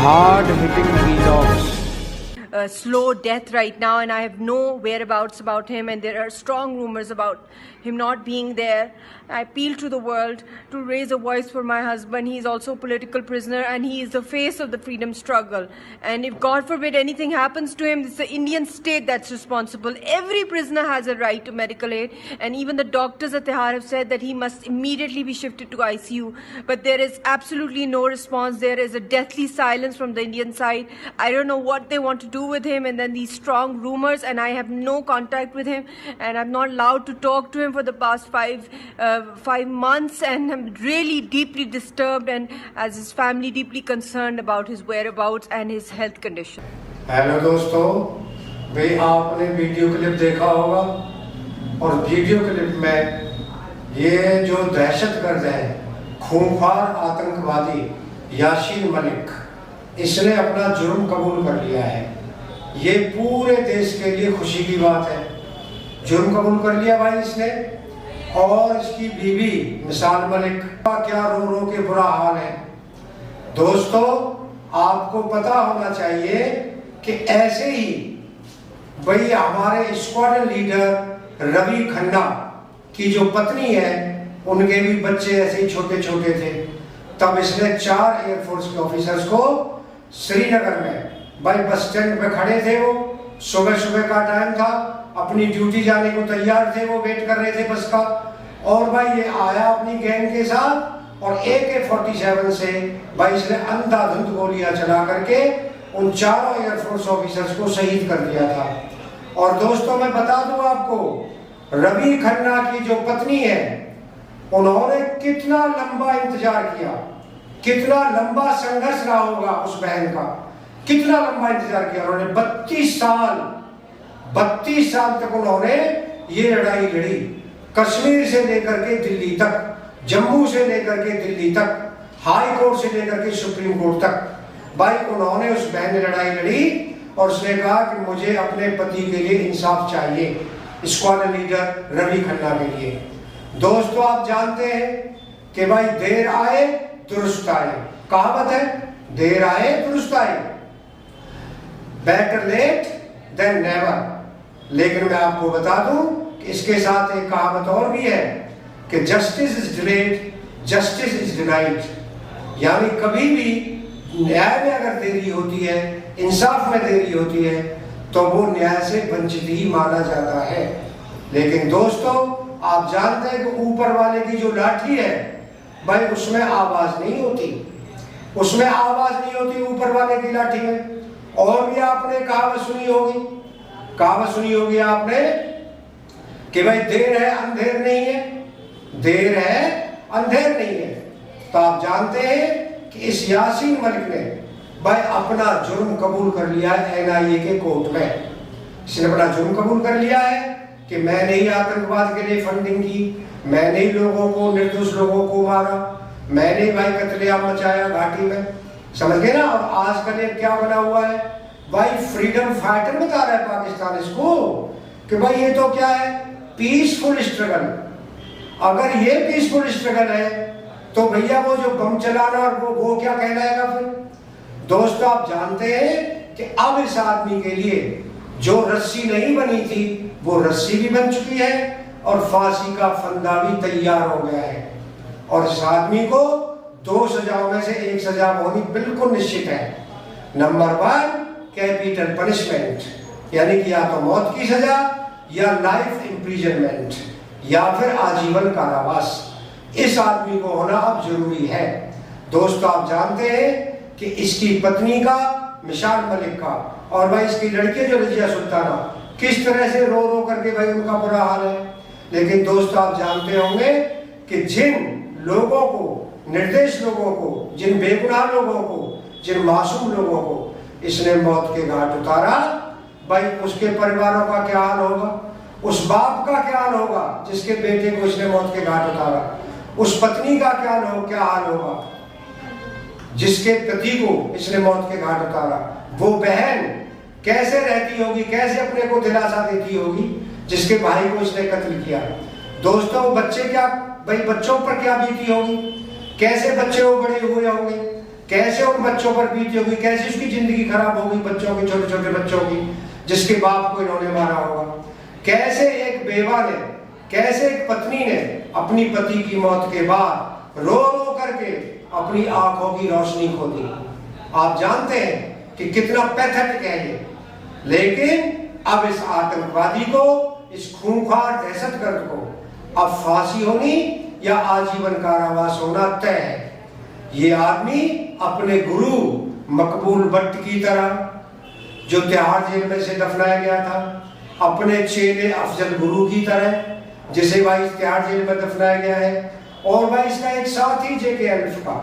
hard-hitting vlogs. Slow death right now, and I have no whereabouts about him, and there are strong rumors about him not being there. I appeal to the world to raise a voice for my husband. He is also a political prisoner, and he is the face of the freedom struggle. And if God forbid anything happens to him, it's the Indian state that's responsible. Every prisoner has a right to medical aid, and even the doctors at Tihar have said that he must immediately be shifted to ICU. But there is absolutely no response. There is a deathly silence from the Indian side. I don't know what they want to do with him, and then these strong rumors, and I have no contact with him, and I'm not allowed to talk to him for the past five months, and I'm really deeply disturbed, and as his family deeply concerned about his whereabouts and his health condition. Hello दोस्तों, भाई आपने video clip देखा होगा और video clip में ये जो दहशतगर्द है, खूंखार आतंकवादी यासीन मलिक, इसने अपना जुर्म कबूल कर लिया है। ये पूरे देश के लिए खुशी की बात है। जुर्म कबूल कर लिया भाई इसने, और इसकी बीवी मिसाल मलिक का क्या रो रो के बुरा हाल है। दोस्तों, आपको पता होना चाहिए कि ऐसे ही भाई हमारे स्क्वाड्रन लीडर रवि खन्ना की जो पत्नी है, उनके भी बच्चे ऐसे ही छोटे छोटे थे। तब इसने 4 एयरफोर्स के ऑफिसर्स को श्रीनगर में भाई बस स्टैंड पे खड़े थे। वो सुबह सुबह का टाइम था, अपनी ड्यूटी जाने को तैयार थे, वो वेट कर रहे थे बस का। और भाई ये आया अपनी गैंग के साथ और AK-47 से भाई इसने अंधाधुंध गोलियां चला करके उन 4 एयरफोर्स ऑफिसर्स को शहीद कर दिया था। और दोस्तों, मैं बता दूं आपको, रवि खन्ना की जो पत्नी है, उन्होंने कितना लंबा इंतजार किया, कितना लंबा संघर्ष रहा होगा उस बहन का, कितना लंबा इंतजार किया उन्होंने। 32 साल तक उन्होंने ये लड़ाई लड़ी, कश्मीर से लेकर के दिल्ली तक, जम्मू से लेकर के दिल्ली तक, हाई कोर्ट से लेकर के सुप्रीम कोर्ट तक। भाई उन्होंने उस बहन ने लड़ाई लड़ी और उसने कहा कि मुझे अपने पति के लिए इंसाफ चाहिए, स्क्वाड्रन लीडर रवि खन्ना के लिए। दोस्तों, आप जानते हैं कि भाई देर आए दुरुस्त आए, कहावत है, देर आए दुरुस्त आए, बेटर लेट देन नेवर। लेकिन मैं आपको बता दूं कि इसके साथ एक कहावत और भी है कि justice is delayed, justice is denied. यानी कभी भी न्याय में अगर देरी होती है, इंसाफ में देरी होती है, तो वो न्याय से वंचित ही माना जाता है। लेकिन दोस्तों, आप जानते हैं कि ऊपर वाले की जो लाठी है भाई, उसमें आवाज नहीं होती, उसमें आवाज नहीं होती ऊपर वाले की लाठी में। और भी आपने कहावत सुनी होगी आपने कि भाई देर है अंधेर नहीं है, देर है अंधेर नहीं है। तो आप जानते हैं कि इस यासीन मलिक ने भाई अपना जुर्म कबूल कर लिया है NIA के कोर्ट में। इसने अपना जुर्म कबूल कर लिया है कि मैंने ही आतंकवाद के लिए फंडिंग की, मैंने ही लोगों को, निर्दोष लोगों को मारा, मैंने ही भाई कत्लेआम मचाया घाटी में, समझ गए ना। और आजकल ये क्या बना हुआ है भाई, फ्रीडम फाइटर बता रहा है पाकिस्तान इसको कि भाई ये तो क्या है, पीसफुल स्ट्रगल। अगर ये पीसफुल स्ट्रगल है तो भैया वो जो बम चलाना और वो क्या कहलाएगा फिर। दोस्तों, आप जानते हैं कि अब इस आदमी के लिए जो रस्सी नहीं बनी थी, वो रस्सी भी बन चुकी है और फांसी का फंदा भी तैयार हो गया है। और इस आदमी को 2 सजाओं में से एक सजा होनी बिल्कुल निश्चित है। नंबर 1 कैपिटल पनिशमेंट, यानी कि या तो मौत की सजा या लाइफ इम्प्रिजनमेंट या फिर आजीवन कारावास। इस आदमी को होना अब जरूरी है। दोस्तों, आप जानते हैं कि इसकी पत्नी का, मिसाल मलिक का, और भाई इसकी लड़की जो रजिया सुल्ताना, किस तरह से रो रो करके भाई उनका बुरा हाल है। लेकिन दोस्तों, आप जानते होंगे कि जिन लोगों को, निर्दोष लोगों को, जिन बेगुनाह लोगों को, जिन मासूम लोगों को इसने मौत के घाट उतारा, भाई उसके परिवारों का क्या हाल होगा, उस बाप का क्या हाल होगा जिसके बेटे को इसने मौत के घाट उतारा, उस पत्नी का क्या हाल होगा जिसके पति को इसने मौत के घाट उतारा, वो बहन कैसे रहती होगी, कैसे अपने को दिलासा देती होगी जिसके भाई को इसने कत्ल किया। दोस्तों, बच्चे क्या, भाई बच्चों पर क्या बीती होगी, कैसे बच्चे वो बड़े हुए होंगे, कैसे उन बच्चों पर बीती होगी, कैसे उसकी जिंदगी खराब होगी, बच्चों की, छोटे छोटे बच्चों की, जिसके बाप को इन्होंने मारा होगा। कैसे एक बेवा ने, कैसे एक पत्नी ने अपनी पति की मौत के बाद रो रो करके अपनी आंखों की रोशनी खो दी। आप जानते हैं कि कितना पैथेटिक है ये। लेकिन अब इस आतंकवादी को, इस खूंखार दहशतगर्द को अब फांसी होनी या आजीवन कारावास होना तय है। ये आदमी अपने गुरु मकबूल भट्ट की तरह, जो तिहाड़ जेल में से दफनाया गया था, अपने चेले अफजल गुरु की तरह, जिसे भाई तिहाड़ जेल में दफनाया गया है, और भाई इसका एक साथी जेके अल्फ का,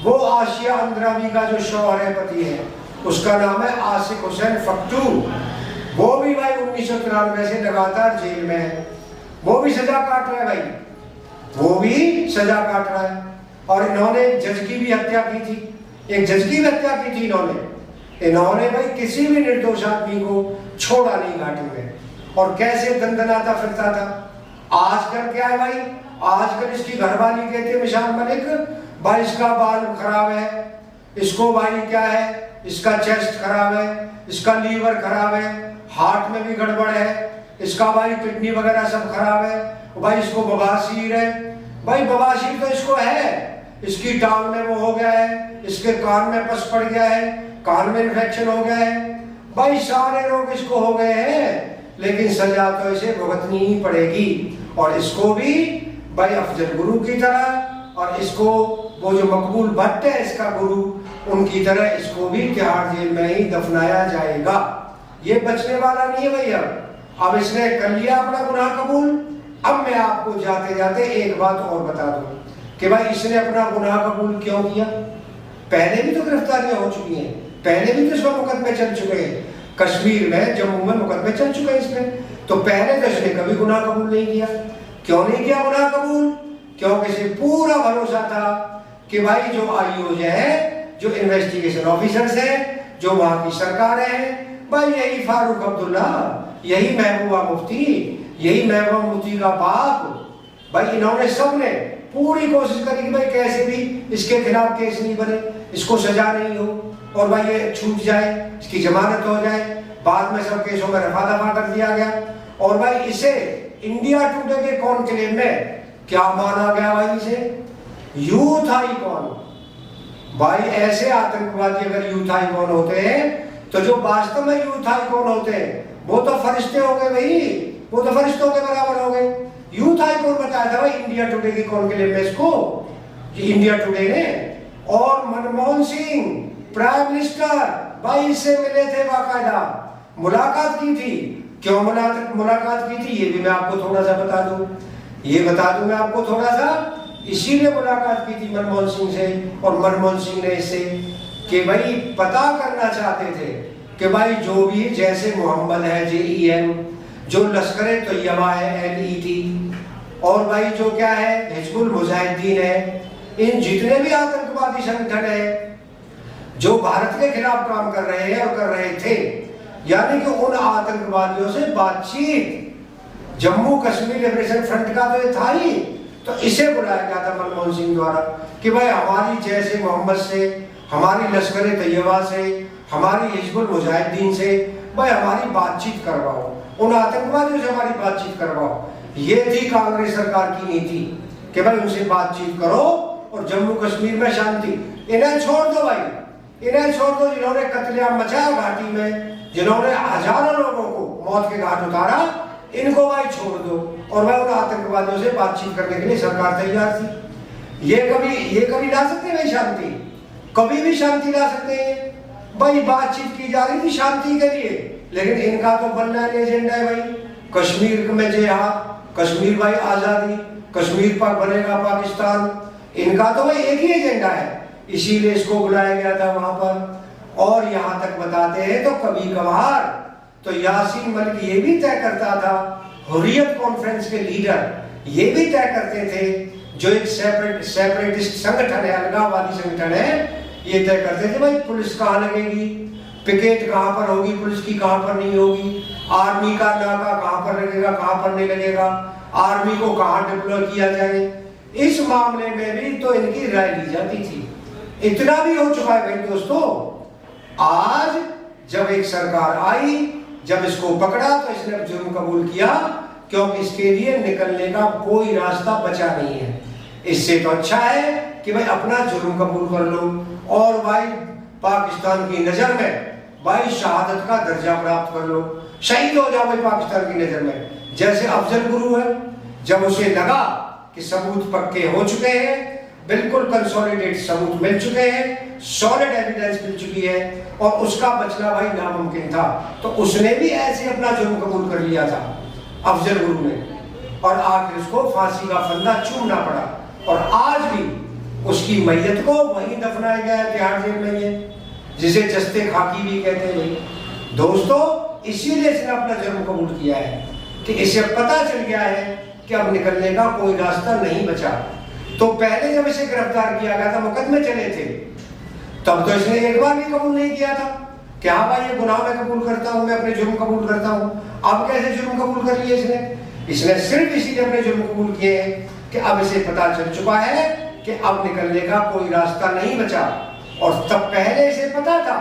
वो आशिया अंद्रावी का जो शौहर है, पति है, उसका नाम है आसिक हुसैन फक्टू। वो भी भाई 1993 से लगातार जेल में है। वो भी सजा काट रहा है भाई, वो भी सजा काट रहा है। और इन्होंने एक जज की भी हत्या की थी, एक जज की भी हत्या की थी इन्होंने भाई किसी भी निर्दोष आदमी को छोड़ा नहीं घाटी में। और कैसे दंदनाता फिरता था। आजकल क्या है भाई, आजकल इसकी घरवाली कहती है मिसाल मलिक, भाई इसका बाल खराब है, इसको भाई क्या है, इसका चेस्ट खराब है, इसका लीवर खराब है, हार्ट में भी गड़बड़ है, इसका भाई किडनी वगैरह सब खराब है, भाई इसको बवासीर है। भाई बवासीर तो इसको है, इसकी टांग में वो हो गया है, इसके कान में पस पड़ गया है, कान में इन्फेक्शन हो गया है, भाई सारे रोग इसको हो गए हैं। लेकिन सजा तो इसे भुगतनी ही पड़ेगी। और इसको भी भाई अफजल गुरु की तरह, और इसको वो जो मकबूल भट्ट है इसका गुरु, उनकी तरह इसको भी तिहाड़ जेल में ही दफनाया जाएगा। ये बचने वाला नहीं है भैया। अब इसने कर लिया अपना गुनाह कबूल। अब मैं आपको जाते जाते एक बात और बता दूं कि भाई इसने अपना गुनाह कबूल क्यों किया। पहले भी तो गिरफ्तारियां हो चुकी हैं, पहले भी तो इसका मुकदमे चल चुके हैं, कश्मीर में, जम्मू में मुकदमे चल चुके हैं इसमें। तो पहले तो इसने कभी गुनाह कबूल नहीं किया। क्यों नहीं किया गुनाह कबूल? क्योंकि इसे पूरा भरोसा था कि भाई जो आईओ है, जो इन्वेस्टिगेशन ऑफिसर्स है, जो वहां की सरकार है, भाई यही फारूक अब्दुल्ला, यही महबूबा मुफ्ती, यही महबूबा मुफ्ती का बाप, भाई इन्होंने सबने पूरी कोशिश करी कि भाई कैसे भी इसके खिलाफ केस नहीं बने, इसको सजा नहीं हो, और भाई ये छूट जाए, इसकी जमानत हो जाए। बाद में सब केसों में रफा दफा कर दिया गया। और भाई इसे इंडिया टुडे के कॉन्क्लेव में क्या माना गया भाई, इसे यूथ आइकॉन। भाई ऐसे आतंकवादी अगर यूथ आइकॉन होते हैं तो जो वास्तव में यूथ आइकॉन होते हैं वो तो फरिश्ते हो गए भाई, वो तो फरिश्तों के बराबर हो गए। यूथ आइकॉन बताया था भाई इंडिया टुडे की कॉन्क्लेव में इसको, इंडिया टुडे ने। और मनमोहन सिंह प्राइम मिनिस्टर भाई इससे मिले थे, बाकायदा मुलाकात की थी। क्यों मुलाकात की थी ये भी मैं आपको थोड़ा सा बता दूं, ये बता दूं मैं आपको थोड़ा सा। इसीलिए मुलाकात की थी मनमोहन सिंह से, और मनमोहन सिंह ने इससे कि भाई पता करना चाहते थे कि भाई जो भी, जैसे मोहम्मद है JEM, जो लश्कर तैयबा है LET, और भाई जो क्या है हिजबुल मुजाहिदीन है, इन जितने भी आतंकवादी संगठन है जो भारत के खिलाफ काम कर रहे हैं और कर रहे थे, यानी कि उन आतंकवादियों से बातचीत। जम्मू कश्मीर लिबरेशन फ्रंट का तो ये था ही, तो इसे बुलाया गया था मनमोहन सिंह द्वारा कि भाई हमारी जैसे मोहम्मद से, हमारी लश्कर तैयबा से, हमारी हिजबुल मुजाहिदीन से भाई हमारी बातचीत करवाओ, उन आतंकवादियों से हमारी बातचीत करवाओ। ये थी कांग्रेस सरकार की नीति कि भाई उनसे बातचीत करो और जम्मू कश्मीर में शांति। इन्हें छोड़ दो भाई, इन्हें छोड़ दो जिन्होंने कत्लेआम मचाया घाटी में, जिन्होंने हजारों लोगों को मौत के घाट उतारा, इनको भाई छोड़ दो। और भाई उन आतंकवादियों से बातचीत करने के लिए सरकार तैयार थी। ये कभी ला सकते हैं भाई शांति, कभी भी शांति ला सकते हैं भाई। बातचीत की जा रही थी शांति के लिए, लेकिन इनका तो बनना एजेंडा है भाई कश्मीर में जिहाद, कश्मीर भाई आजादी, कश्मीर पर बनेगा पाकिस्तान। इनका तो भाई एक ही एजेंडा है, इसीलिए इसको बुलाया गया था वहां पर। और यहां तक बताते हैं तो कभी कभार तो यासीन मलिक ये भी तय करता था, हुर्रियत कॉन्फ्रेंस के लीडर ये भी तय करते थे, जो एक सेपरेटिस्ट संगठन है, अलगाववादी संगठन है, ये तय करते थे भाई पुलिस कहाँ लगेगी, पिकेट कहाँ पर होगी, पुलिस की कहाँ पर नहीं होगी, आर्मी का नाका कहाँ पर लगेगा, कहाँ पर नहीं लगेगा, आर्मी को कहाँ डिप्लॉय किया जाए। इस मामले में भी तो इनकी राय ली जाती थी। इतना भी हो चुका है भाई दोस्तों। आज जब एक सरकार आई, जब इसको पकड़ा तो इसने जुर्म कबूल किया, क्योंकि इसके लिए निकलने का कोई रास्ता बचा नहीं है। इससे तो अच्छा है कि भाई अपना जुर्म कबूल कर लो और भाई पाकिस्तान की नजर में भाई शहादत का दर्जा प्राप्त कर लो, शहीद हो जाओ भाई पाकिस्तान की नजर में। जैसे अफजल गुरु है, जब उसे लगा कि सबूत पक्के हो चुके हैं, बिल्कुल कंसोलिडेट सबूत मिल चुके हैं, सॉलिड एविडेंस मिल चुकी है और उसका बचना भाई नामुमकिन था, तो उसने भी ऐसे अपना जुर्म कबूल कर लिया था अफजल गुरु ने, और आखिर उसको फांसी का फंदा चूमना पड़ा। और आज भी उसकी मैयत को वहीं दफनाया गया है तिहाड़ जेल में, ये जिसे जस्ते खाकी भी कहते हैं भाई दोस्तों। इसीलिए इसने अपना जुर्म कबूल किया है कि इसे पता चल गया है कि अब निकलने का कोई रास्ता नहीं बचा। तो पहले जब इसे गिरफ्तार किया गया था, मुकदमे चले थे, तब तो इसने एक बार भी कबूल नहीं किया था कि हाँ भाई ये गुनाह मैं कबूल करता हूँ, मैं अपने जुर्म कबूल करता हूँ। अब कैसे जुर्म कबूल कर लिए इसने सिर्फ इसीलिए अपने जुर्म कबूल किए हैं कि अब इसे पता चल चुका है कि अब निकलने का कोई रास्ता नहीं बचा। और तब पहले इसे पता था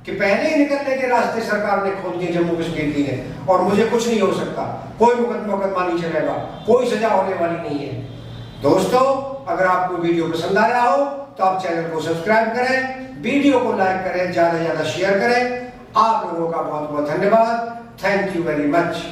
कि पहले ही निकलने के रास्ते सरकार ने खोल दिए जम्मू कश्मीर की है, और मुझे कुछ नहीं हो सकता, कोई मुकदमा नहीं चलेगा, कोई सजा होने वाली नहीं है। दोस्तों, अगर आपको वीडियो पसंद आया हो तो आप चैनल को सब्सक्राइब करें, वीडियो को लाइक करें, ज्यादा से ज्यादा शेयर करें। आप लोगों का बहुत बहुत धन्यवाद। Thank you very much.